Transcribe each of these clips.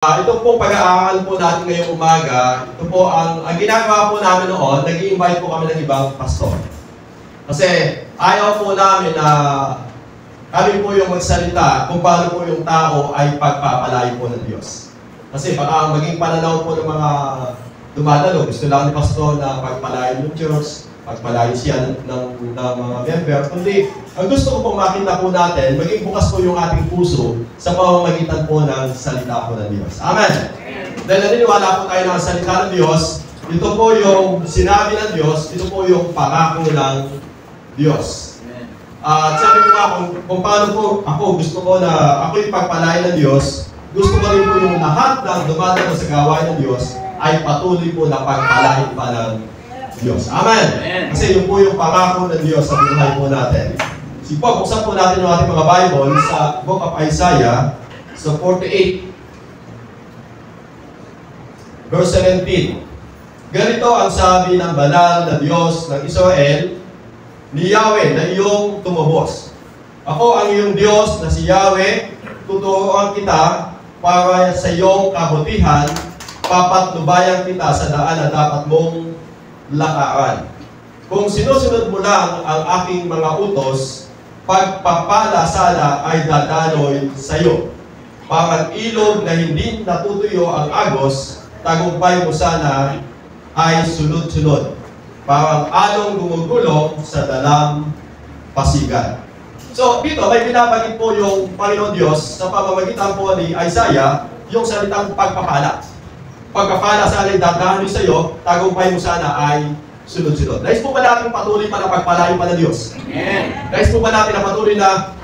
Ito po pag-aaral po natin ngayong umaga. Ito po ang ginagawa po namin noon, nag-i-invite po kami ng ibang pastor. Kasi ayaw po namin na kami po yung magsalita kung paano po yung tao ay pagpapalayo po ng Diyos. Kasi baka maging pananaw po ng mga dumadalo, gusto lang ni pastor na pagpalayo ng Diyos, pagpalayo siya ng mga member. Kundi, ang gusto ko pong makita po natin, maging bukas po yung ating puso sa pamamagitan po ng salita po ng Diyos. Amen! Dahil naniniwala po tayo ng salita ng Diyos, ito po yung sinabi ng Diyos, ito po yung pangako ng Diyos. At sabi ko nga, kung paano po ako gusto ko na ako yung pagpalayo ng Diyos, gusto ko rin po yung lahat ng dumadalo sa gawain ng Diyos ay patuloy po na pagpalayo pa ng Diyos. Amen! Kasi yun po yung pangako ng Diyos sa buhay po natin. Sige po, buksan po natin yung ating mga Bible sa Book of Isaiah, sa 48, verse 17. Ganito ang sabi ng banal na Diyos ng Israel, ni Yahweh na iyong tumubos. Ako ang iyong Diyos na si Yahweh, tuturuan kita para sa iyong kabutihan, papatnubayan kita sa daan na dapat mong lakaran. Kung sinusunod mo lang ang aking mga utos, pagpapala sana ay dadaloy sa iyo. Parang ilog na hindi natutuyo ang agos, tagumpay mo sana ay sunod-sunod. Parang along gumugulong sa dalang pasigan. So, dito may binabanggit po yung Panginoon Diyos sa pamamagitan po ni Isaiah, yung salitang pagpapala. Pagpapala sana ay dadaloy sa iyo, tagumpay mo sana ay sunod-sunod. Nais po ba natin patuloy pa na pagpalayo pa ng Diyos? Amen. Nais po ba natin na patuloy na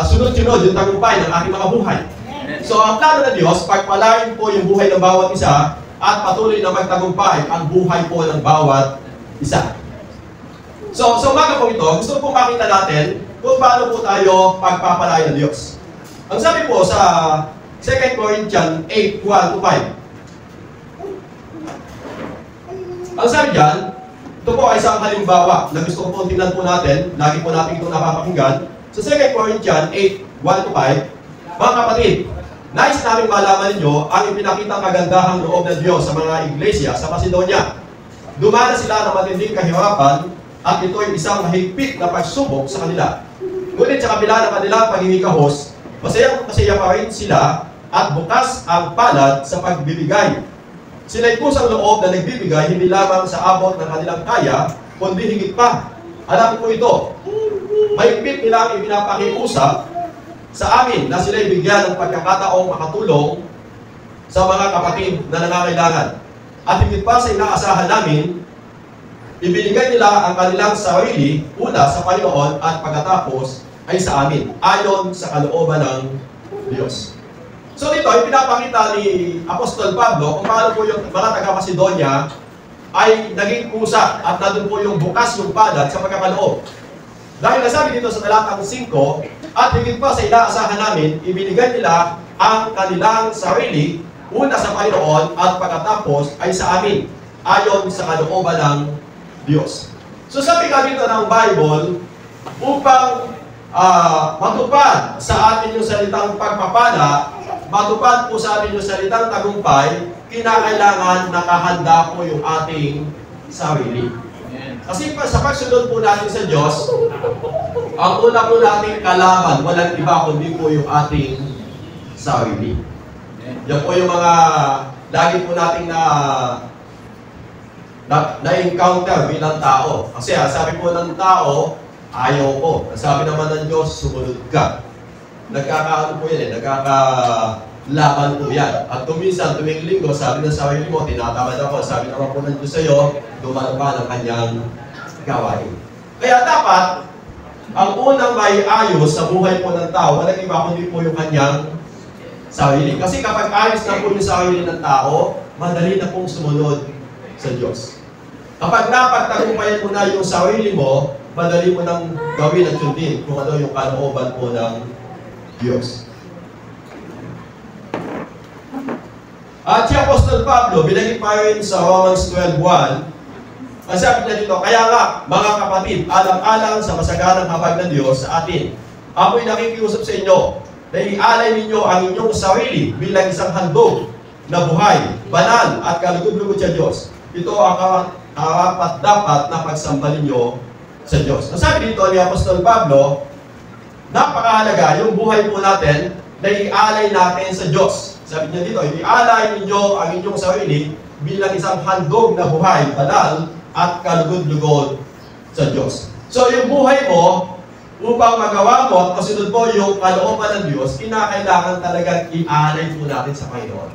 sunod-sunod yung tagumpay ng ating mga buhay? Amen. So, ang plano ng Diyos, pagpalayo po yung buhay ng bawat isa at patuloy na magtagumpay ang buhay po ng bawat isa. So umaga po ito, gusto po makita natin kung paano po tayo pagpapalayo ng Diyos. Ang sabi po sa 2 Corinthians 8:1-5. Ang sabi dyan, ito po ay isang halimbawa na gusto ko po tingnan po natin, lagi po natin itong napapakinggan. Sa 2 Corinthians 8:1-5, mga kapatid, nais namin malaman ninyo ang ipinakitang kagandahang loob ng Diyos sa mga iglesia sa Macedonia. Dumana sila ng matinding kahirapan at ito ay isang mahigpit na pagsubok sa kanila. Ngunit sa kabila ng kanilang paghinihikahos, masaya pa rin sila at bukas ang palad sa pagbibigay. Sila'y kusang loob na nagbibigay hindi lamang sa abot ng kanilang kaya, kundi higit pa. Alam po ito, mahigpit nilang ipinapakiusap sa amin na sila'y bigyan ng pagkakataong makatulong sa mga kapatid na nangangailangan. At higit pa sa inaasahan namin, ibinigay nila ang kanilang sarili, una sa Panginoon at pagkatapos ay sa amin, ayon sa kalooban ng Diyos. So dito, ipinapakita ni Apostol Pablo kung paano po yung mga taga-Macedonia ay naging kusa at nandun po yung bukas yung palad sa pagkakaloob. Dahil nasabi dito sa talatang 5, at higit pa sa inaasahan namin, ibinigay nila ang kanilang sarili, una sa Panginoon at pagkatapos ay sa amin, ayon sa kalooban ng Diyos. So sabi nga dito ng Bible, upang matupad sa atin yung salitang pagpapala, matupad po sa atin yung salitang tagumpay, kinakailangan nakahanda po yung ating sarili. Kasi sa pagsunod po natin sa Diyos, ang una po nating kalaban, walang iba kundi po yung ating sarili. Yan po yung mga lagi po nating na-encounter bilang tao. Kasi sabi po ng tao, ayaw ko. Sabi naman ng Diyos, sumunod ka. Nagkakaano po yan nagkakalaban po yan. At kuminsan, tuwing linggo, sabi ng sarili mo, tinatamad ako. Sabi naman po ng Diyos sa iyo, dumalo pa ng kanyang gawain. Kaya dapat, ang unang may ayos sa buhay po ng tao, walang iba kundi po yung kanyang sarili. Kasi kapag ayos na po yung sarili ng tao, madali na pong sumunod sa Diyos. Kapag napagtagumpayan mo na yung sarili mo, madali mo nang gawin at sundin kung ano yung kalooban po ng Diyos. At si Apostol Pablo, binanggit pa rin sa Romans 12:1, ang sabi niya dito, kaya nga, mga kapatid, alang-alang sa masaganang habag ng Diyos sa atin, ako'y nakikiusap sa inyo, na ialay ninyo ang inyong sarili bilang isang handog na buhay, banal at kalugod-lugod sa Diyos. Ito ang karapat-dapat na pagsamba ninyo sa Diyos. Sabi dito ni Apostol Pablo, napakahalaga yung buhay po natin na ialay natin sa Diyos. Sabi niya dito, ialay ninyo ang inyong sarili bilang isang handog na buhay, banal at kalugod-lugod sa Diyos. So yung buhay mo, upang magawa mo at masunod mo yung kalooban ng Diyos, kinakailangan talagang ialay po natin sa Panginoon.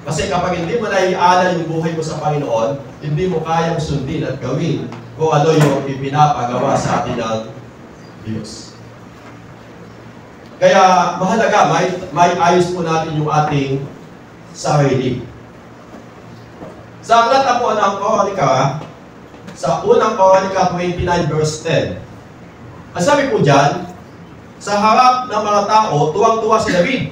Kasi kapag hindi mo na ialay yung buhay mo sa Panginoon, hindi mo kayang sundin at gawin kung ano yung ipinapagawa sa atin ng Diyos. Kaya mahalaga, may ayos po natin yung ating sarili. Sa aklat na po ng Kronika, sa unang Kronika 29 verse 10, ang sabi po dyan, sa harap ng mga tao, tuwang-tuwa si David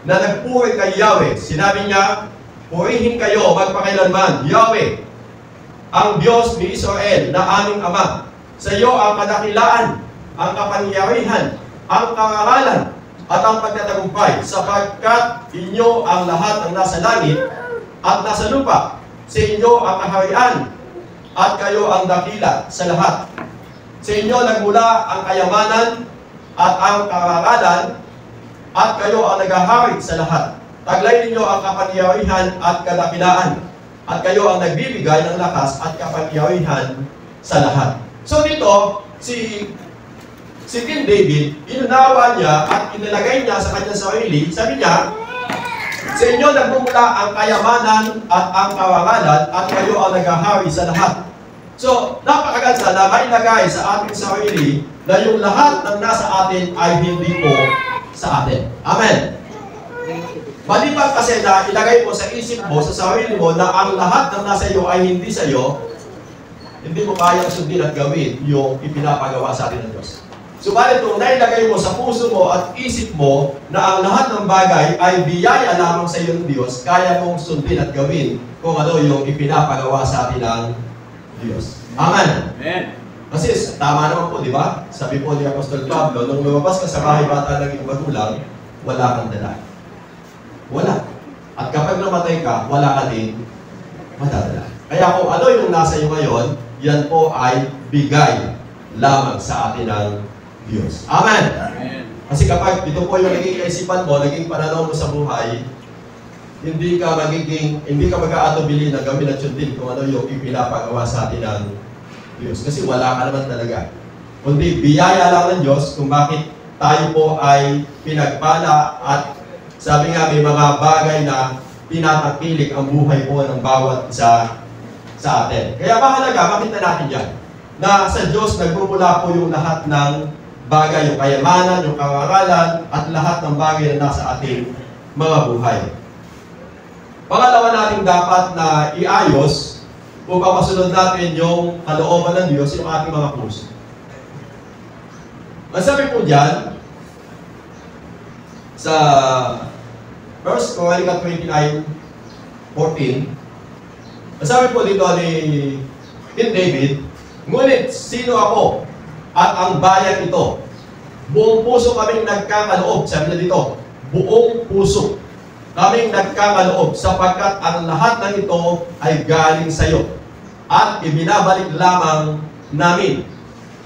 na nagpuri kay Yahweh. Sinabi niya, purihin kayo magpakailanman, Yahweh, ang Diyos ni Israel na aming Ama. Sa iyo ang kadakilaan, ang kapangyarihan, ang karangalan, at ang pagtatagumpay, sapagkat inyo ang lahat ng nasa langit at nasa lupa. Sa inyo ang kaharian, at kayo ang dakila sa lahat. Sa inyo nagmula ang kayamanan at ang karangalan, at kayo ang naghahari sa lahat. Taglay ninyo ang kapangyarihan at kadakilaan, at kayo ang nagbibigay ng lakas at kapangyarihan sa lahat. So dito, si King David, inunawa niya at inilagay niya sa kanyang sarili, sabi niya, sa inyo nagmumula ang kayamanan at ang karangalan, at kayo ang naghahari sa lahat. So, napakaganda na mailagay sa ating sarili na yung lahat ng nasa atin ay hindi po sa atin. Amen. Maliban kasi na ilagay mo sa isip mo, sa sarili mo, na ang lahat ng nasa iyo ay hindi sa iyo, hindi mo kayang sundin at gawin yung ipinapagawa sa atin ng Diyos. Subalit kung nailagay mo sa puso mo at isip mo na ang lahat ng bagay ay biyaya lamang sa iyo ng Diyos, kaya mong sundin at gawin kung ano yung ipinapagawa sa atin ng Diyos. Amen. Amen. Kasi tama naman po, di ba? Sabi po ni Apostol Pablo, nung lumabas ka sa bahay bata ng iyong magulang, wala kang dala. Wala. At kapag namatay ka, wala ka din madadala. Kaya kung ano yung nasa iyo ngayon, yan po ay bigay lamang sa atin ng Diyos. Amen. Amen. Kasi kapag ito po yung naging kaisipan mo, naging pananaw mo sa buhay, hindi ka mag-aatubili na gawin at sundin kung ano yung ipinapagawa sa atin ng Diyos. Kasi wala ka naman talaga. Kundi biyaya lang ng Diyos kung bakit tayo po ay pinagpala at sabi nga may mga bagay na pinatakilik ang buhay po ng bawat isa sa atin. Kaya mahalaga, makita natin yan, na sa Diyos nagmumula po yung lahat ng bagay, yung kayamanan, yung karangalan, at lahat ng bagay na nasa ating mga buhay. Pangalawa natin dapat na iayos upang masunod natin yung kalooban ng Diyos, yung ating mga puso. Ang sabi po dyan, sa 1 Chronicles 29:14, ang sabi po dito ni King David, ngunit sino ako at ang bayan ito? Buong puso kaming nagkakaloob, sabi na dito, buong puso kaming nagkakaloob sapagkat ang lahat ng ito ay galing sa iyo at ibinabalik lamang namin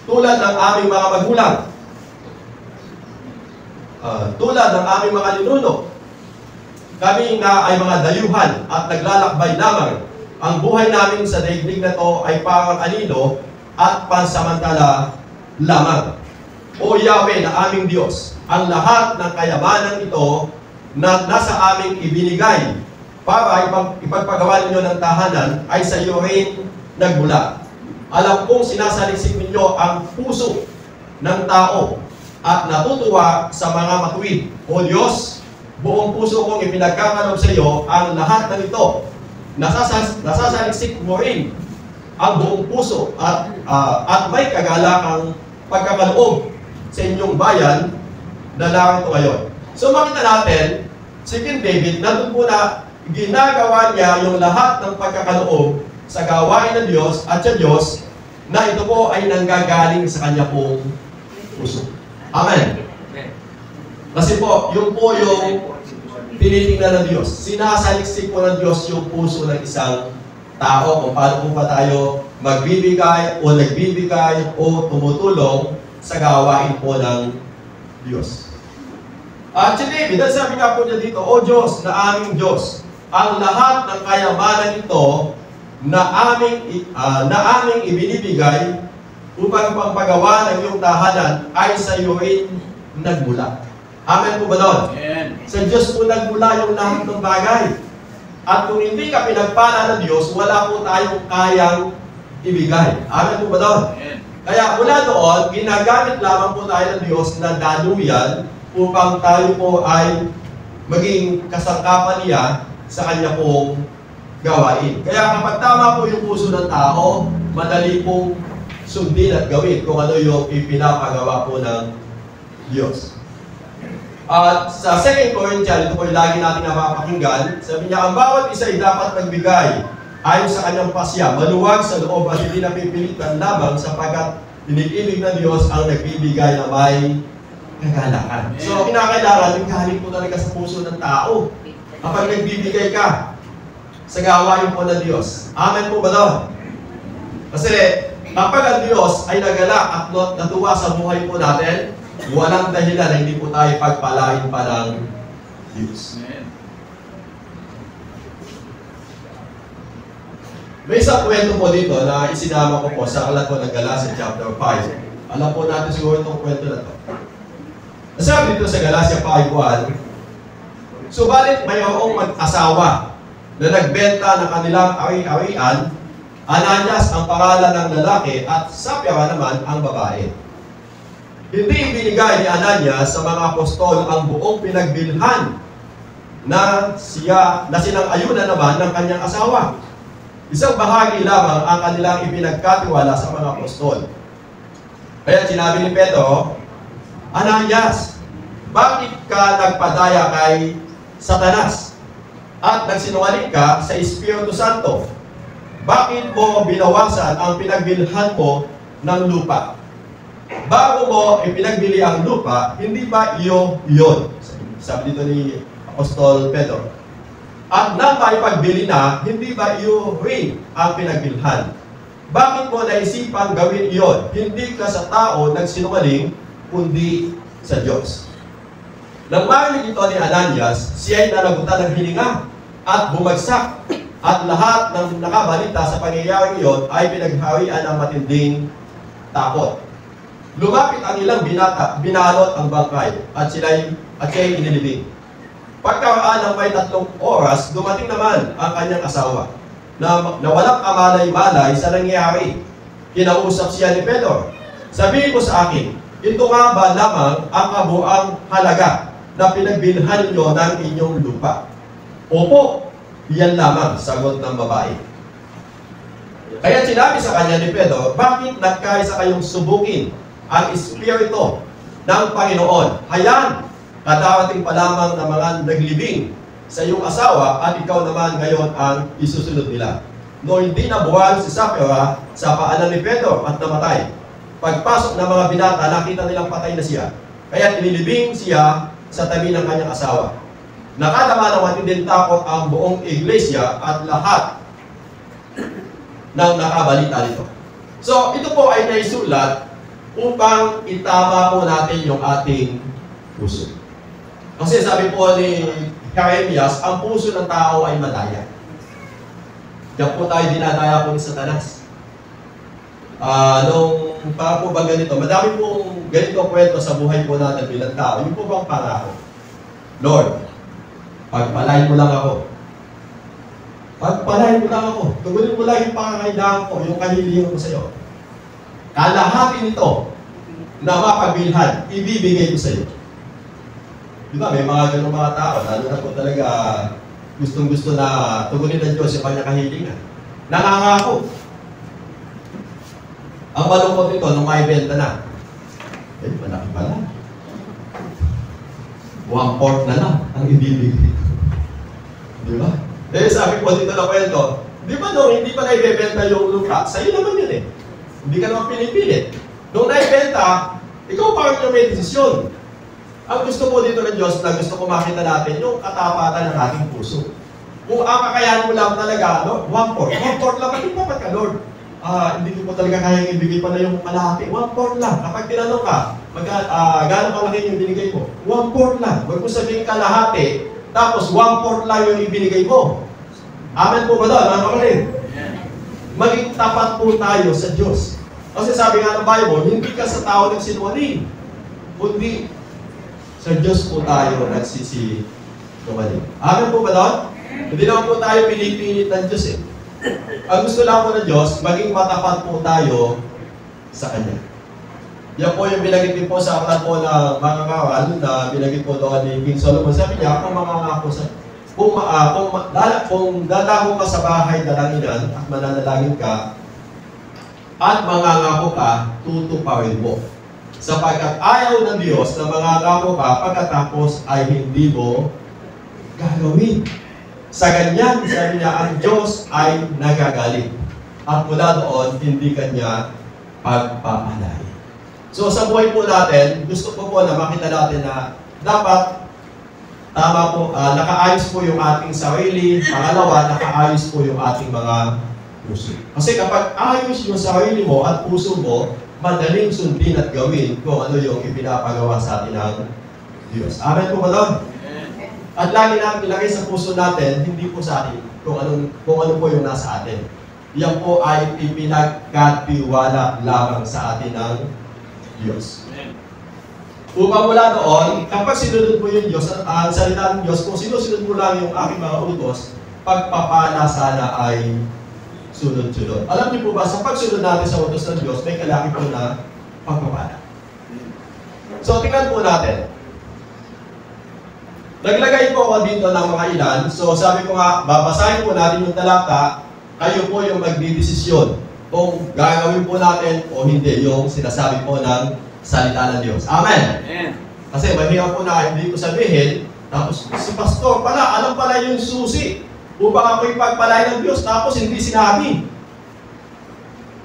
tulad ng aming mga magulang, tulad ng aming mga ninuno. Kami na ay mga dayuhan at naglalakbay lamang. Ang buhay namin sa daigdig na to ay parang anino at pansamantala lamang. O Yahweh na aming Diyos, ang lahat ng kayamanan ito na nasa aming ibinigay para ipagpagawa ninyo ng tahanan ay sa iyo rin nagmula. Alam kong sinasaliksik ninyo ang puso ng tao at natutuwa sa mga matuwid. O Diyos, buong puso kong ipinagkakaloob sa iyo ang lahat ng ito. Nasasaliksik mo rin ang buong puso at may kagalakang pagkakaloob sa inyong bayan na narito ngayon. So makita natin, si King David, nandun po na ginagawa niya yung lahat ng pagkakaloob sa gawain ng Diyos at sa Diyos na ito po ay nanggagaling sa kanya pong puso. Amen. Kasi po yung tinitingnan ng Diyos. Sinasaliksik po ng Diyos yung puso ng isang tao kung paano po ba tayo magbibigay o nagbibigay o tumutulong sa gawain po ng Diyos. At si David, sabi nga po niya dito, O Diyos, na aming Diyos, ang lahat ng kayamanan ito na aming ibinibigay upang pagpagawa ng iyong tahanan ay sa iyo rin nagmula. Amen po ba doon? Sa Diyos po nagmula yung lahat ng bagay. At kung hindi ka pinagpala ng Diyos, wala po tayong kayang ibigay. Amen po ba doon? Kaya mula doon, ginagamit lamang po tayo ng Diyos na daluyan upang tayo po ay maging kasangkapan niya sa kanya pong gawain. Kaya kapag tama po yung puso ng tao, madali pong sundin at gawin kung ano yung ipinapagawa po ng Diyos. At sa 2 Corinthians, ito po yung lagi natin napapakinggan, sabi niya, ang bawat isa ay dapat magbigay ayon sa kanyang pasya, maluwag sa loob at hindi napipilitan lamang sapagkat iniibig ng Diyos ang nagbibigay na may kagalakan. So, kinakailangan yung galing po talaga sa puso ng tao kapag nagbibigay ka sa gawain po ng Diyos. Amen po ba doon? Kasi kapag ang Diyos ay nagalak at natuwa sa buhay po natin, walang dahilan na hindi po tayo pagpalain pa ng Diyos. May isang kwento po dito na isinama ko po sa aklat po ng Galatia chapter 5. Alam po natin siguro itong kwento na ito. Sabi dito sa Galatia 5:1, subalit mayroong mag-asawa na nagbenta ng kanilang ari-arian, Ananias ang pangalan ng lalaki at Sapphira naman ang babae. Hindi ibinigay ni Ananias sa mga apostol ang buong pinagbilhan na sinang-ayunan naman ng kanyang asawa. Isang bahagi lamang ang kanilang ipinagkatiwala sa mga apostol. Kaya sinabi ni Pedro, Ananias, bakit ka nagpadaya kay Satanas at nagsinungaling ka sa Espiritu Santo? Bakit mo binawasan ang pinagbilhan mo ng lupa? Bago mo ipinagbili ang lupa, hindi ba iyo yun? Sabi dito ni Apostol Pedro. At nang maipagbili na, hindi ba iyo rin ang pinagbilhan? Bakit mo naisipang gawin iyon? Hindi ka sa tao nagsinungaling, kundi sa Diyos. Nang marinig ito ni Ananias, siya ay nalagutan ng hininga at bumagsak, at lahat ng nakabalita sa pangyayaring iyon ay pinagharian ng matinding takot. Lumapit ang ilang binata, binalot ang bangkay, at siya'y inilibing. Pagkaraan ng may 3 oras, dumating naman ang kanyang asawa, na walang kamalay-malay sa nangyayari. Kinausap siya ni Pedro, sabihin mo sa akin, ito nga ba lamang ang kabuang halaga na pinagbilhan niyo ng inyong lupa? Opo, yan lamang, sagot ng babae. Kaya sinabi sa kanya ni Pedro, bakit nagkaisa kayong subukin ang Espiritu ng Panginoon? Hayaan, kadarating pa lamang ng mga naglibing sa iyong asawa at ikaw naman ngayon ang isusunod nila. No, hindi nabuhan si Sapphira sa paanan ni Pedro at namatay. Pagpasok ng mga binata, nakita nilang patay na siya. Kaya inilibing siya sa tabi ng kanyang asawa. Nakadama ng matinding takot ang buong iglesia at lahat ng nakabalita nito. So, ito po ay naisulat upang itama po natin yung ating puso. Kasi sabi po ni Jeremias, ang puso ng tao ay madaya. Diyan po tayo dinadaya po ni Satanas. Para po ba ganito, madami pong ganito kwento sa buhay po natin bilang tao. Yung po bang pangako? Lord, pagpalain mo lang ako. Pagpalain mo lang ako. Tugunin mo lang yung pangangailangan ko, yung kahilingan ko sa iyo. Kalahati nito na mapagbilhan, ibibigay ko sa iyo. Di ba, may mga ganong mga tao, lalo na po talaga gustong-gusto na tugunin ng Diyos yung kanyang kahilingan. Nangangako. Ang malungkot nito, nung maibenta na, malaki pala. 1/4 na lang ang ibibigay. Di ba? Sabi po dito na kwento, di ba nung hindi pa naibebenta yung lupa, sa'yo naman yun eh. Hindi ka naman pinipilit. Nung naibenta, ikaw parang yung may desisyon. Ang gusto po dito ng Diyos na gusto ko makita natin yung katapatan ng ating puso. Kung ang kakayahan mo lang talaga, no? 1/4 lang, bakit ka, Lord? Hindi ko po talaga kayang ibigay pa na yung malaki. 1/4 lang. Kapag tinanong ka, gano'ng kalaki yung binigay mo? 1/4 lang. Huwag mo sabihin kalahati, tapos 1/4 lang yung ibinigay mo. Amen po ba doon, mga kapatid? Maging tapat po tayo sa Diyos. Kasi sabi nga ng Bible, hindi ka sa tao nagsinungaling, kundi sa Diyos po tayo nagsisinungaling. Amen po ba doon? Hindi naman po tayo pinipilit ng Diyos eh. Ang gusto lang po ng Diyos, maging matapat po tayo sa Kanya. Yan po yung binagit din po sa aklat po na mga kawal na binagit po doon ni King Solomon. Sabi niya, kung mangangako sa kung dadaho ka sa bahay dalanginan at mananalangin ka at mangangako ka, tutuparin mo. Sapagkat ayaw ng Diyos na mangangako ka pagkatapos ay hindi mo gagawin. Sa ganyan, sabi niya, ang Diyos ay nagagalit. At mula doon, hindi Kanya pagpapalain. So sa buhay po natin, gusto ko po na makita natin na dapat tama po, nakaayos po yung ating sarili. Pangalawa, nakaayos po yung ating mga puso. Kasi kapag ayos yung sarili mo at puso mo, madaling sundin at gawin kung ano yung ipinapagawa sa atin ng Diyos. Amen po ba doon? At lagi natin ilagay sa puso natin, hindi po sa atin kung ano po yung nasa atin. Yan po ay ipinagkatiwala lamang sa atin ng Diyos. Upang mula doon, kapag sinunod mo yung Diyos, ang salita ng Diyos, kung sinusunod mo lang yung aking mga utos, pagpapala sana ay sunod-sunod. Alam niyo po ba, sa pagsunod natin sa utos ng Diyos, may kalaki po na pagpapala. So, tingnan po natin. Naglagay po ako dito ng mga ilan. So, sabi ko nga, babasahin po natin yung talata, kayo po yung magdidesisyon kung gagawin po natin o hindi yung sinasabi po ng salita ng Diyos. Amen? Amen. Kasi mahirap po na hindi ko sabihin, tapos si pastor pala, alam pala yung susi upang ako'y pagpalain ng Diyos, tapos hindi sinabi.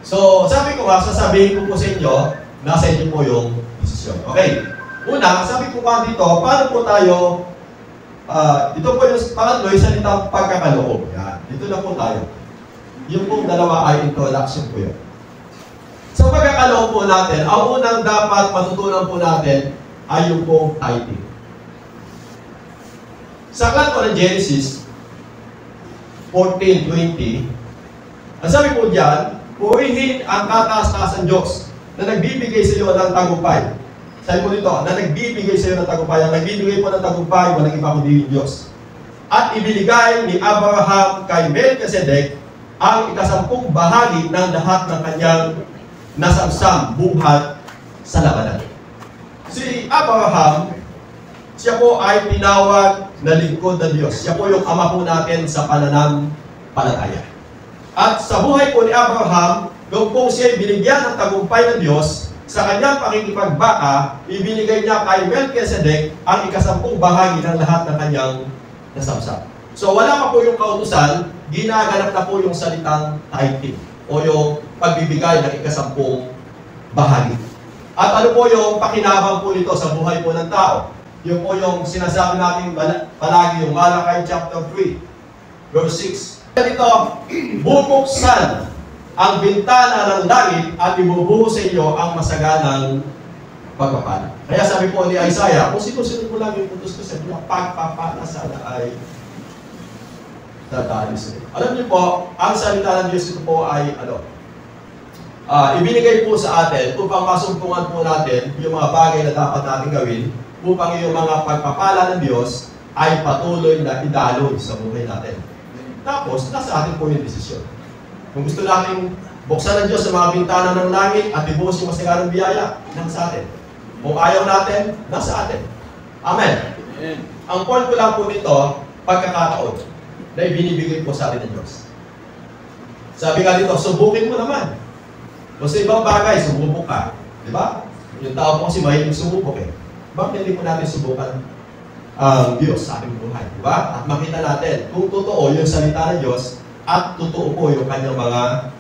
So, sabi ko nga, sasabihin ko po sa inyo, nasa inyo po yung desisyon. Okay. Una, sabi ko nga dito, paano po tayo, ito po yung pangatlo, yung salitang pagkakaloob. Yan. Dito na po tayo. Yung pong dalawa ay introduction po yun. Sa pagkakaloob po natin, ang unang dapat matutunan po natin ay yung pong tithing. Sa aklat po ng Genesis 14:20, ang sabi po diyan, purihin ang kataas-taasan Diyos na nagbibigay sa iyo ng tagumpay. Sabi po dito, na nagbibigay sa iyo ng tagumpay. Ang nagbibigay po ng tagumpay, walang iba kundi Diyos. At ibinigay ni Abraham kay Melchizedek ang 10 bahagi ng lahat ng kanyang nasamsam buhat sa labanan. Si Abraham, siya po ay tinawag na lingkod ng Diyos. Siya po yung ama po natin sa pananampalataya. At sa buhay po ni Abraham, kung po siya binigyan ng tagumpay ng Diyos, sa kanyang pakikipagbaka, ibinigay niya kay Melchizedek ang 10 bahagi ng lahat ng kanyang nasamsam. So wala pa po yung kautusan, ginaganap na po yung salitang tithing o yung pagbibigay ng 10 bahagi. At ano po yung pakinabang po nito sa buhay po ng tao? Yung po yung sinasabi natin palagi yung Malakay chapter 3, verse 6. Dito, bubuksan ang bintana ng langit at ibubuhos sa iyo ang masaganang pagpapala. Kaya sabi po ni Isaiah, kung sinusunod mo lang yung utos ko sa inyo, pagpapala sana ay dadali sa iyo. Alam niyo po, ang salita ng Diyos ito po ay ibinigay po sa atin upang masumpungan po natin yung mga bagay na dapat natin gawin upang yung mga pagpapala ng Diyos ay patuloy na idaloy sa buhay natin. Tapos, nasa atin po yung desisyon. Kung gusto natin buksan ng Diyos sa mga bintana ng langit at ibuhos yung masaganang biyaya, nasa atin. Kung ayaw natin, nasa atin. Amen. Amen. Ang point ko lang po nito, pagkakataon na ibinibigay po sa atin ng Diyos. Sabi nga dito, subukin mo naman. Kung sa ibang bagay, sumubok ka. Di ba? Yung tao po kasi mahilig sumubok eh. Bakit hindi po natin subukan ang Diyos sa ating buhay? Di ba? At makita natin kung totoo yung salita ng Diyos at totoo po yung kanyang mga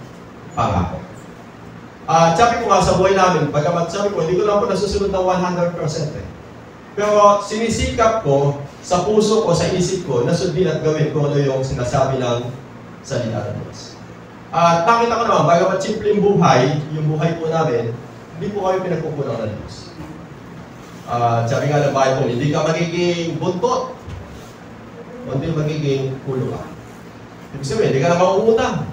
pangako. Sabi ko nga sa buhay namin, pagkamat sabi ko, hindi ko lang po nasusunod ng 100% eh. Pero sinisikap ko sa puso ko, sa isip ko, na sundin at gawin ko ano yung sinasabi ng salita ng Diyos. At nakita ko naman, bagamat simpleng buhay, yung buhay po namin, hindi po kami pinagkukulang ng Diyos. Sabi nga ng Bible, hindi ka magiging buntot, kundi magiging kulo ka. Ibig sabihin, hindi ka na mauutang.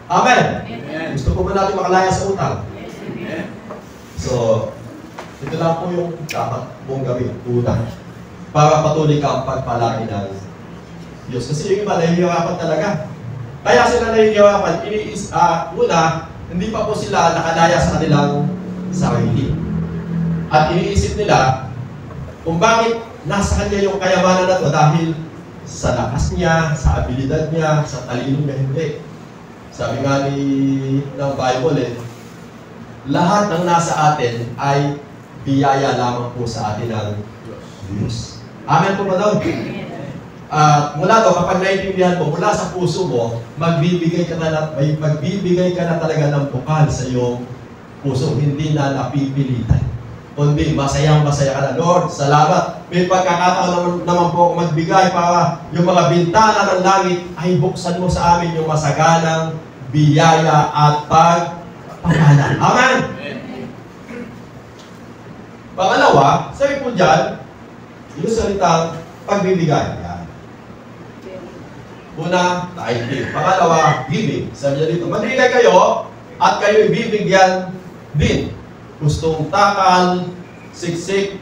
Amen! Amen. Gusto ko ba natin makalaya sa utang? Amen. So, ito lang po yung dapat mong gawin, utang. Para patuloy ka ang pagpalaki ng Diyos. Kasi yung iba, nahihirapan talaga. Kaya sila nahihirapan, una, hindi pa po sila nakalaya sa kanilang sarili. At iniisip nila kung bakit nasa kanya yung kayamanan na ito dahil sa lakas niya, sa abilidad niya, sa talino niya, hindi. Sabi nga ng Bible, lahat ng nasa atin ay biyaya lamang po sa atin ng Diyos. Amen po ba daw? Mula daw, kapag naiintindihan mo, mula sa puso mo, magbibigay ka na talaga ng bukal sa iyong puso, hindi na napipilitan. Kundi masayang-masaya ka na. Lord, salamat. May pagkakataon naman po ako magbigay para yung mga bintana ng langit ay buksan mo sa amin yung masaganang biyaya at pagpapala. Amen? Pangalawa, sabi po dyan, yung salitang pagbibigay. Yan. Una, tithing. Pangalawa, giving. Sabi niya dito, magbigay kayo at kayo ibibigyan din. Gustong takal, siksik,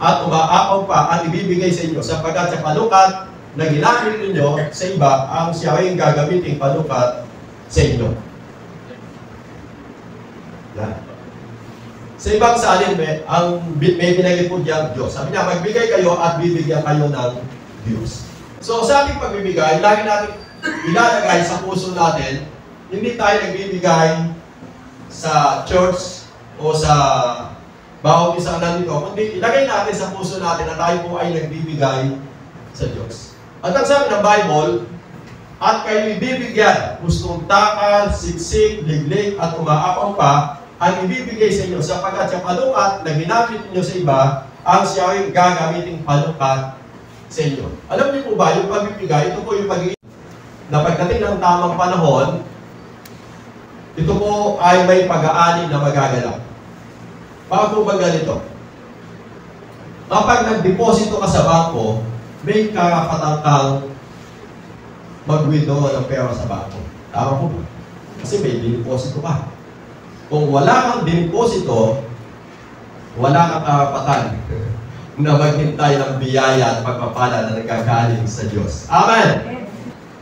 at umaapaw pa ang ibibigay sa inyo sapagkat sa panukat na ginamit ninyo sa iba ang siya ay gagamitin panukat sa inyo. Yan. Sa ibang salin, may binagay po diyang Diyos. Sabi niya, magbigay kayo at bibigyan kayo ng Diyos. So sa ating pagbibigay, lagi natin ilalagay sa puso natin, hindi tayo nagbibigay sa church o sa bawat isang nandito, kundi ilagay natin sa puso natin na tayo po ay nagbibigay sa Diyos. At ang sabi ng Bible, at kayo ibibigyan, gustong takal, siksik, liglig, at umaapaw pa, ang ibibigay sa inyo sapagkat sa panukat na ginamit ninyo sa iba, ang siya ay gagamiting panukat sa inyo. Alam niyo po ba, yung pagbibigay, ito po yung pag-iisip na pagdating ng tamang panahon, ito po ay may pag-aani na magaganap. Bago ba ganito? Kapag nag-deposito ka sa bangko, may karapatan kang mag-withdraw ng pera sa bangko. Tama po ba? Kasi may dineposito ka. Kung wala kang dineposito, wala kang karapatan na maghintay ng biyaya at pagpapala na nagkagaling sa Diyos. Amen!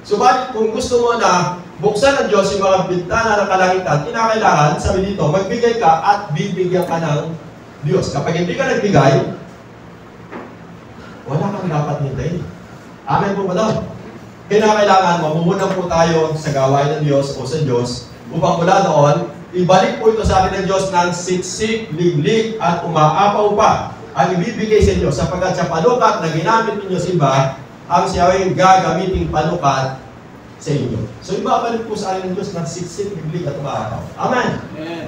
Subalit, kung gusto mo na buksan ng Diyos yung mga bintana ng kalangitan, kinakailangan, sabi dito, magbigay ka at bibigyan ka ng Diyos. Kapag hindi ka nagbigay, wala kang dapat hintayin. Amen po ba daw? Kinakailangan, mamumunan po tayo sa gawain ng Diyos o sa Diyos upang mula doon, ibalik po ito sa atin ng Diyos ng siksik, liglig, at umaapaw pa ang ibibigay sa inyo sapagkat sa panukat na ginamit ninyo sa iba, ang siya ay gagamiting panukat sa inyo. So, ibabalik po sa akin ng Diyos ng siksik, liglig, at umaapaw. Amen? Amen.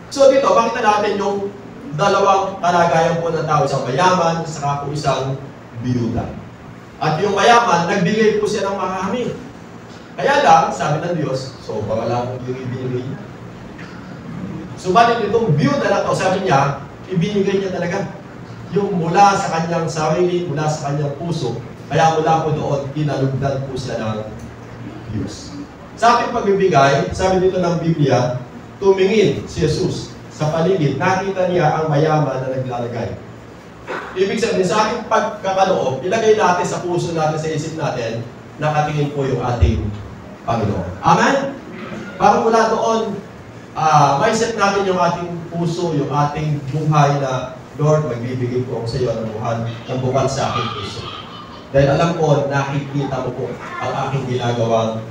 So, dito, makita natin yung dalawang kalagayan po ng tao, isang mayaman, saka po isang biyuda. At yung mayaman, nagbigay po siya ng marami. Kaya lang, sabi ng Diyos, so, baka lang yung ibinigay niya. Subalit itong biyuda na to, sabi niya, ibinigay niya talaga. Yung mula sa kanyang sarili, mula sa kanyang puso, kaya mula po doon, kinalugdan po siya ng Diyos. Sa ating pagbibigay, sabi dito ng Biblia, tumingin si Jesus sa paligid, nakita niya ang mayaman na naglalagay. Ibig sabihin, sa ating pagkakaloob, ilagay natin sa puso natin, sa isip natin, nakatingin po yung ating Panginoon. Amen? Para mula doon, mindset natin yung ating puso, yung ating buhay na, Lord, magbibigay po ako sa iyo ng bukal sa aking puso. Dahil alam ko, nakikita mo po ang aking ginagawang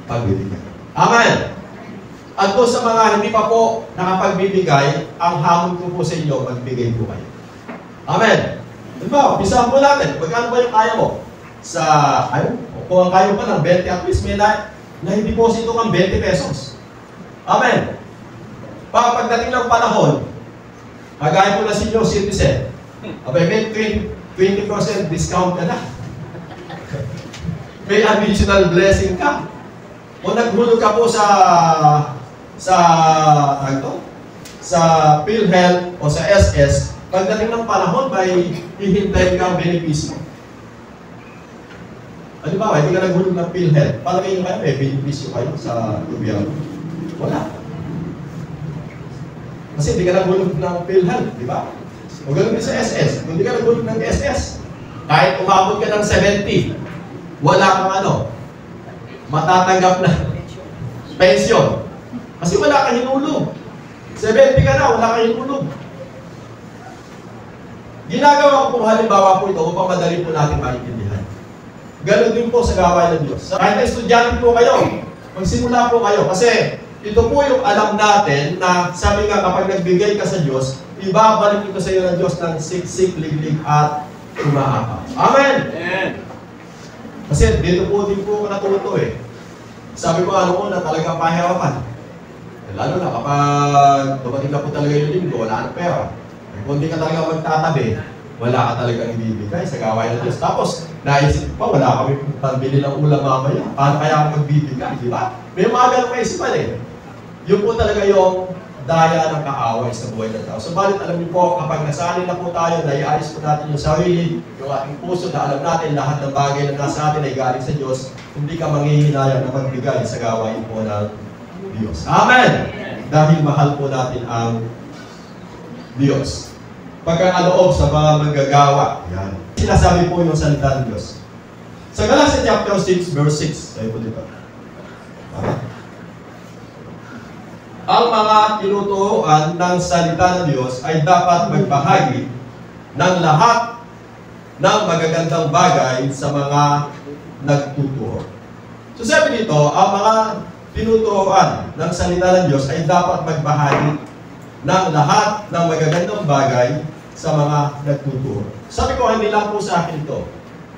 pagbibigay. Amen! At po sa mga hindi pa po nakapagbibigay, ang hamon ko po sa inyo, magbigay po kayo. Amen! Diba, pisahan po natin. Magkano ba yung kaya mo? Kung ang kaya pa ng 20, at least may na-deposito kang 20 pesos. Amen! Pagdating ng panahon, kagaya po na senior citizen, Abay, may 20% discount ka na. May additional blessing ka. Kung naghulog ka po sa PhilHealth o sa SS, pagdating ng panahon, may hihintayin kang benepisyo. Ano ba, hindi ka naghulog ng PhilHealth. Palagay nyo kayo, may benepisyo kayo sa gobyerno. Wala. Kasi hindi ka naghulog ng PhilHealth, di ba? O ganoon din sa SS. Kung hindi ka naghulog ng SS, kahit umabot ka ng 70, wala kang matatanggap na pension. Kasi wala kang hinulog. 70 ka na, wala kang hinulog. Ginagawa ko po halimbawa po ito upang madali po natin maintindihan. Ganon din po sa gawain ng Diyos. Kahit na estudyante po kayo, magsimula po kayo. Kasi ito po yung alam natin na sabi nga kapag nagbigay ka sa Diyos, ibabalik ito sa iyo ng Diyos ng siksik, liglig at umaapa. Amen! Amen! Kasi dito po din po ako natuto eh. Sabi ko na talaga pahirapan. Lalo na kapag dumating na po talaga yung linggo, wala nang pera. Kung hindi ka talaga magtatabi, wala ka talaga ibibigay sa gawain ng Diyos. Tapos, naisip pa, wala kami pambili ng ulam mamaya. Paano kaya ako magbibigay, di ba? May mga ganong kaisipan eh. Yun po talaga yung daya ng kaaway sa buhay ng tao. So, balit alam niyo po, kapag nasanay na po tayo, naiayos po natin yung sarili, yung ating puso, na alam natin lahat ng bagay na nasa atin ay galing sa Diyos, hindi ka manghihinayang na magbigay sa gawain po ng Diyos. Amen! Dahil mahal po natin ang Diyos. Pagkakaloob sa mga manggagawa, yan. Sinasabi po yung salita ng Diyos. Sa Galatia chapter 6, verse 6, tayo po dito. Ang mga tinuturuan ng salita ng Diyos ay dapat magbahagi ng lahat ng magagandang bagay sa mga nagtuturo. So sabi dito, ang mga tinuturuan ng salita ng Diyos ay dapat magbahagi ng lahat ng magagandang bagay sa mga nagtuturo. Sabi ko, hindi lang po sa akin ito.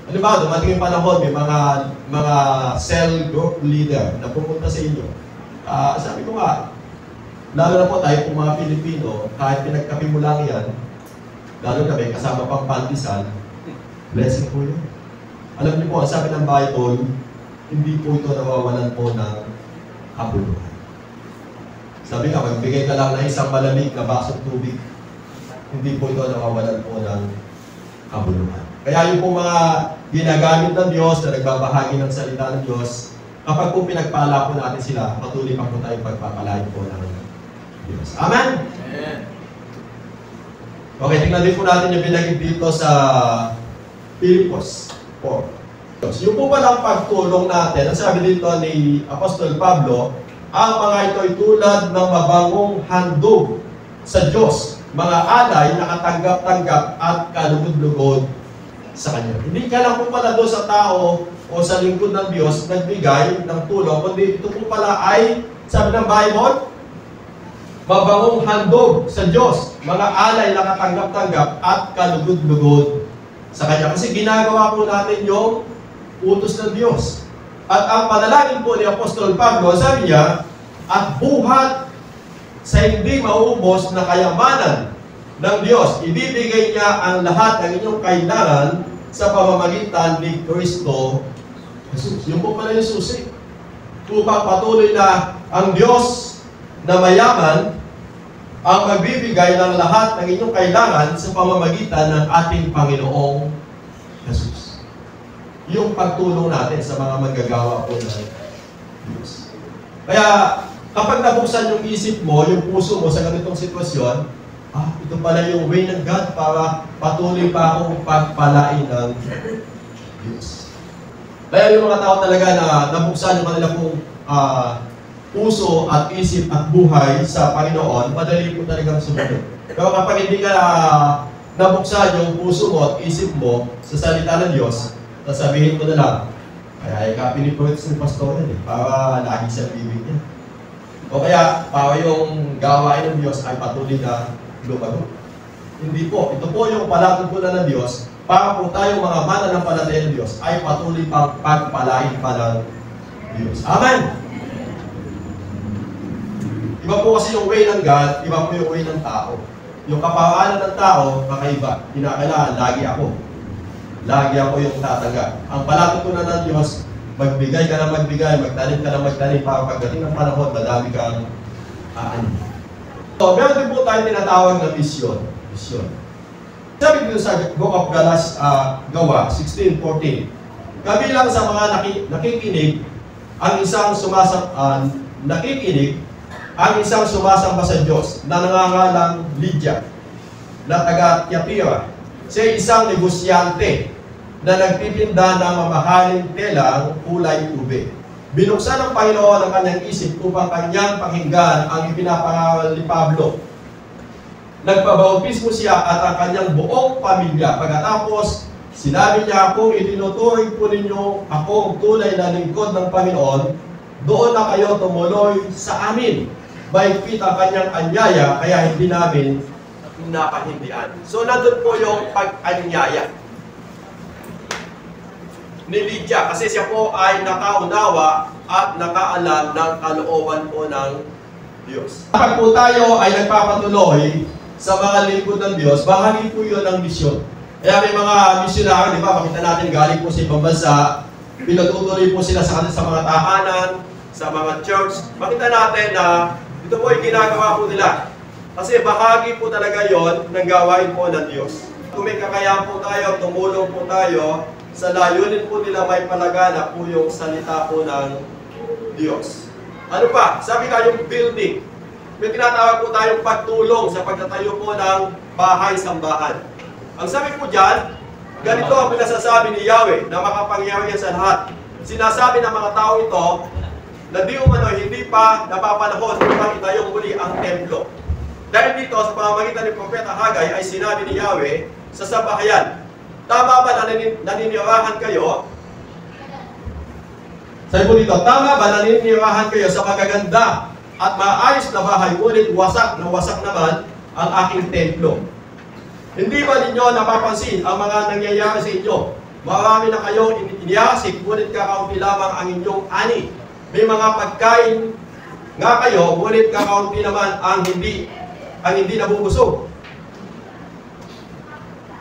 Ano ba, dumating yung panahon, may mga cell group leader na pumunta sa inyo. Sabi ko nga, lalo na po tayo kung mga Pilipino, kahit pinagkapi mo lang yan, lalo na may kasama pang pandesal, blessing po yun. Alam niyo po, ang sabi ng Bible, hindi po ito nawawalan po ng kabuluhan. Sabi nga, magbigay ka lang ng isang malamig na basong tubig, hindi po ito nawawalan po ng kabuluhan. Kaya yung po mga ginagamit ng Diyos na nagbabahagi ng salita ng Diyos, kapag po pinagpala po natin sila, patuloy pa po tayong pagpapalain po ng Diyos. Amen? Amen. Okay, tingnan din po natin yung binagid dito sa Filipos 4. Yung po palang pagtulong natin, ang sabi dito ni Apostol Pablo, ang mga ito ay tulad ng mabangong handog sa Diyos, mga alay na katanggap-tanggap at kalugod-lugod sa Kanya. Hindi ka lang po pala doon sa tao o sa lingkod ng Diyos nagbigay ng tulong, kundi ito po pala ay, sabi ng Bible, mabangong handog sa Diyos, mga alay na katanggap-tanggap at kalugod-lugod sa Kanya. Kasi ginagawa po natin yung utos ng Diyos. At ang panalangin po ni Apostol Pablo, sabi niya, at buhat sa hindi mauubos na kayamanan ng Diyos, ibibigay niya ang lahat ng inyong kailangan sa pamamagitan ni Kristo Jesus. Yung po pala yung susi. Upang patuloy na ang Diyos na mayaman ang magbibigay ng lahat ng inyong kailangan sa pamamagitan ng ating Panginoong Jesus. Yung pagtulong natin sa mga manggagawa po ng Diyos. Kaya, kapag nabuksan yung isip mo, yung puso mo sa ganitong sitwasyon, ito pala yung way ng God para patuloy pa akong pagpalain ng Diyos. Kaya yung mga tao talaga na nabuksan yung kanila pong puso at isip at buhay sa Panginoon, madali po talagang sumunod. Pero kapag hindi ka nabuksan yung puso mo at isip mo sa salita ng Diyos, sasabihin ko na lang, kaya pinipurits ng pastor yan para lagi sa bibig niya. O kaya, para yung gawain ng Diyos ay patuloy na lumago. Hindi po. Ito po yung palatutunan ng Diyos para po tayong mga mananampalataya ng Diyos ay patuloy pang pagpalain pa ng Diyos. Amen! Iba po kasi yung way ng God, iba po yung way ng tao. Yung kapawanan ng tao, kakaiba. Kinakailangan, lagi ako. Lagi ako yung tatanggap. Ang palatutunan ng Diyos, magbigay ka na magbigay, magtanim ka na magtanim, para pagdating ng panahon, madami kang aanin. So, meron din po tayo tinatawag na misyon. Misyon. Sabi dito sa Book of Galas, Gawa 16:14, kabilang sa mga nakikinig, ang isang sumasamba sa Diyos na nangangalang Lydia, na taga Tiatira. Siya isang negosyante na nagtitinda ng mamahaling telang kulay ube. Binuksan ng Panginoon ang kanyang isip upang kanyang pakinggan ang ipinapangaral ni Pablo. Nagpabautismo siya at ang kanyang buong pamilya. Pagkatapos, sinabi niya, kung itinuturing po ninyo akong tunay na lingkod ng Panginoon, doon na kayo tumuloy sa amin. Mahigpit ang kanyang anyaya, kaya hindi namin napahindian. So, nandun po yung pag-anyaya ni Lydia, kasi siya po ay nakaunawa at nakaalam ng kalooban po ng Diyos. Kapag po tayo ay nagpapatuloy sa mga lingkod ng Diyos, bahagi po yun ng misyon. Kaya may mga misyonary, di ba, makita natin galing po sa ibang bansa, pinatutuloy po sila sa mga tahanan, sa mga church. Makita natin na ito po ay ginagawa po nila. Kasi bahagi po talaga yon ng gawain po ng Diyos. Kung may kakayahan po tayo, tumulong po tayo, sa layunin po nila may palaganap po yung salita po ng Diyos. Ano pa? Sabi ka yung building. May tinatawag po tayong pagtulong sa pagtatayo po ng bahay-sambahan. Ang sabi po dyan, ganito ang pinasasabi ni Yahweh na makapangyarihan sa lahat. Sinasabi ng mga tao ito na di umano hindi pa napapanahon upang itayong muli ang templo. Dahil dito sa pamamagitan ni Propeta Haggai ay sinabi ni Yahweh sa sambahayan, tama ba na naninirahan kayo? Sabi po dito, tama ba na naninirahan kayo sa magaganda at maayos na bahay, ngunit wasak na wasak naman ang aking templo? Hindi ba ninyo napapansin ang mga nangyayari sa inyo? Marami na kayong iniyasik, ngunit kakaunti lamang ang inyong ani. May mga pagkain nga kayo, ngunit kakaunti naman ang hindi nabubusog.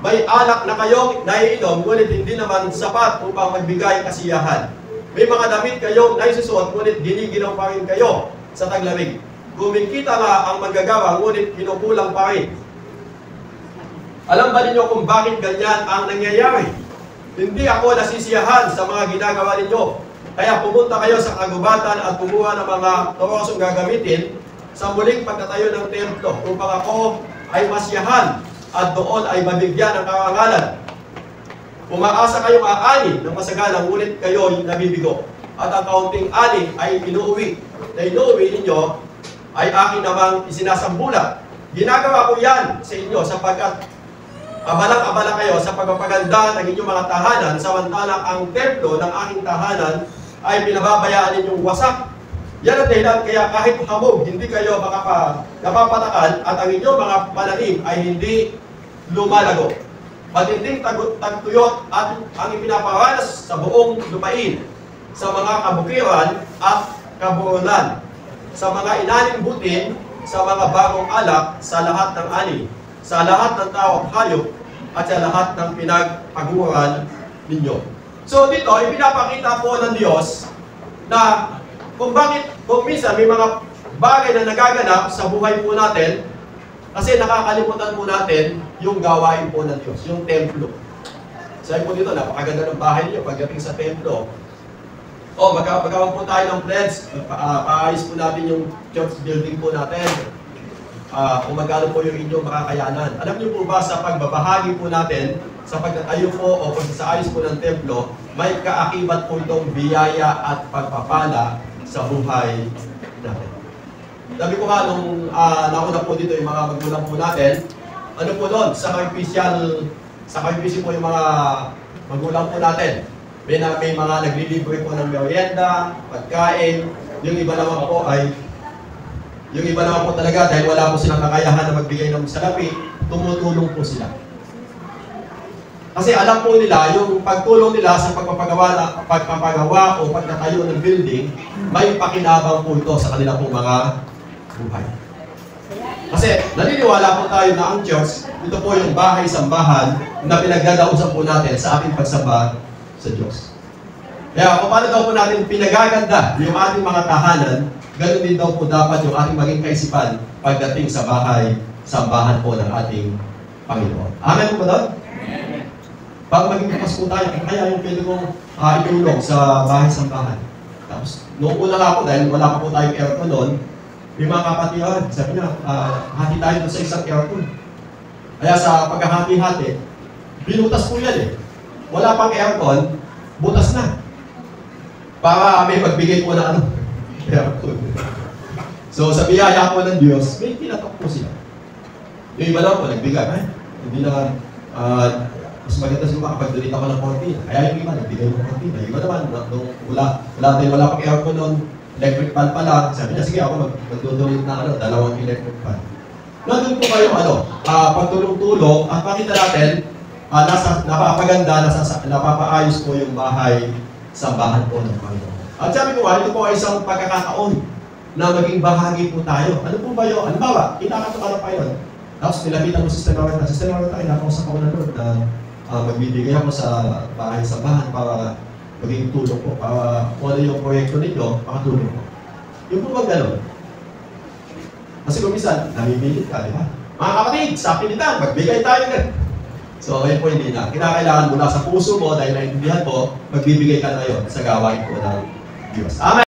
May alak na kayong naiinom, ngunit hindi naman sapat upang magbigay kasiyahan. May mga damit kayong naisusuot, ngunit giniginaw pa rin kayo sa taglamig. Kumikita nga ang manggagawa, ngunit kinukulang pa rin. Alam ba ninyo kung bakit ganyan ang nangyayari? Hindi ako nasisiyahan sa mga ginagawa ninyo. Kaya pumunta kayo sa kagubatan at kumuha ng mga torosong gagamitin sa muling pagtatayo ng templo upang ako ay masiyahan at doon ay mabigyan ng karangalan. Umaasa kayong aani ng masagalang, ngunit kayo nabibigo. At ang kaunting ani ay inuuwi. Na inuuwi ninyo ay akin namang isinasambulat. Ginagawa ko yan sa inyo sapagkat abalang-abala kayo sa pagpapaganda ng inyong mga tahanan, samantalang ang templo ng aking tahanan ay pinababayaan ninyong wasak. Yan ang dahilan kaya kahit hamog, hindi kayo napapatakan at ang inyong mga pananim ay hindi lumalago. Matinding tagtuyot at ang ipinaparanas sa buong lupain, sa mga kabukiran at kabuulan, sa mga inaning butin, sa mga bagong alak, sa lahat ng ani, sa lahat ng tao at hayop, at sa lahat ng pinagpaguran ninyo. So dito, ipinapakita po ng Diyos na kung minsan may mga bagay na nagaganap sa buhay po natin, kasi nakakalimutan po natin yung gawain po ng Diyos, yung templo. Sabi po dito, napakaganda ng bahay niyo pagdating sa templo. Magkakaroon po tayo ng pledge, paayos po natin yung church building po natin. Kung magkano po yung inyong makakayanan. Alam niyo po ba sa pagbabahagi po natin, sa pagtatayo po o pagsasaayos po ng templo, may kaakibat po itong biyaya at pagpapala sa buhay natin. Sabi ko nga, nung nauna po dito yung mga magulang po natin, ano po doon, sa sakripisyo po yung mga magulang po natin. May mga naglilibre po ng merienda, pagkain, yung iba naman po talaga dahil wala po silang kakayahan na magbigay ng salapi, tumutulong po sila. Kasi alam po nila, yung pagtulong nila sa pagpapagawa o pagtatayo ng building, may pakinabang po ito sa kanila pong mga buhay. Kasi naniniwala po tayo na ang church, ito po yung bahay-sambahan na pinagdadausan po natin sa ating pagsamba sa Diyos. Kaya kung paano daw po natin pinagaganda yung ating mga tahanan, ganun din daw po dapat yung ating maging kaisipan pagdating sa bahay-sambahan po ng ating Panginoon. Amen po ba doon? Pag maging bukas po tayo, kaya yung pwede kong itulong sa bahay-sambahan. Tapos, noong una nga po, dahil wala pa po tayong aircon noon, may mga kapatiran, sabi niya, hati tayo doon sa isang aircon. Kaya sa pagkahati-hati, binutas po yan eh. Wala pang aircon, butas na. Para may magbigay po ng aircon. So sa biyaya po ng Diyos, may tinatok po sila. Yung iba lang po, nagbigay. Hindi na, mas maganda siguro kapag donate ako ng cortina. Kaya yung iba, nagbigay ng cortina. Yung iba naman, nung wala pang aircon noon, electric fan pa lang. Sabi niya, sige ako magdodonate na 2 electric fan. Nandun po kayo, pagtulong-tulong, at makita natin, napapaganda, napapaayos po yung bahay-sambahan po ng Panginoon. At sabi ko, ito po ay isang pagkakataon na maging bahagi po tayo. Ano po ba yun? Ano ba? Kinakatawa pa yun. Tapos nilapitan mo si Sister Loretta. Sister Loretta, nakausap ako na Lord na magbibigay ako sa bahay-sambahan para maging tulong po, para kung ano yung proyekto ninyo, makatulong po. Yung po bang gano'n? Kasi kung minsan, namimilit ka, di ba? Mga kapatid, sa pilitan, magbigay tayo na. So, ngayon po hindi na. Kinakailangan mula sa puso mo, dahil naintindihan mo, magbibigay ka na yun sa gawain po ng Diyos. Amen!